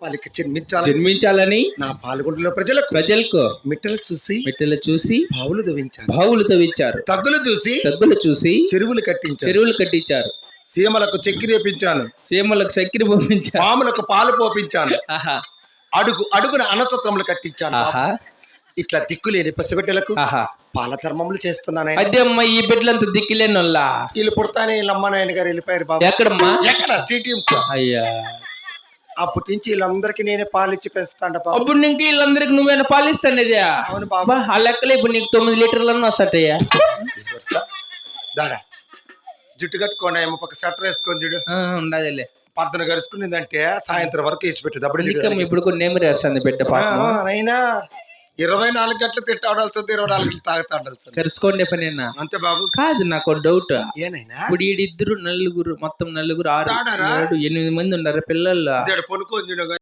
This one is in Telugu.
పాలిక జన్మించాలని నా పాల్గొండలో ప్రజలకు మిట్టలు చూసి బావులు తవ్వించారు తగ్గులు చూసి చెరువులు కట్టించారు సీమలకు చక్కెర వేపించాను, సీమలకు చక్కెర పోపించారు, పాములకు పాలు పోపించాను, ఆహా అడుగున అనసత్రములు కట్టించాను. ఆహా ఇట్లా దిక్కులేని పసిబిడ్డలకు ఆహా పాల ధర్మములు చేస్తున్నాను. అదే అమ్మా, ఈ బిడ్డలంతా దిక్కులేనోళ్ళ వీళ్ళు పుడతానే వీళ్ళ అమ్మ నాయన గారు వెళ్ళిపోయారు బాబు. ఎక్కడమ్మా? ఎక్కడ సిటీఎం. అయ్యా, అప్పటి నుంచి వీళ్ళందరికీ నేనే పాలు ఇచ్చి పెంచుతాండ బాబు. అప్పుడు నీకు వీళ్ళందరికి నువ్వేనా పాలిస్తానేదే? అవును బాబు. ఆ లెక్కలే ఇప్పుడు నీకు 9 లీటర్లన్నా వస్తాయా? దాడా జుట్టు కట్టుకోండి, ఏమో పక్క షట్టర్ వేసుకొని చూడు ఉండదులే. పద్దను గరుచుకునిందంటే సాయంత్రం వరకు వేసి పెట్టేది. అప్పుడు ఇప్పుడు కూడా నేమరి వేస్తుంది బిడ్డ పాపం. అయినా 24 గంటలు తిట్టాడాల్సింది, 24 గంటలు తాగుతాడాల్సింది. కరుసుకోండి పని అంతే బాబు. కాదు, నాకు డౌట్. ఏనైనా ఇప్పుడు ఈడిద్దరు నలుగురు, మొత్తం 6, 7, 8 మంది ఉన్నారు పిల్లలు. పొనుకొని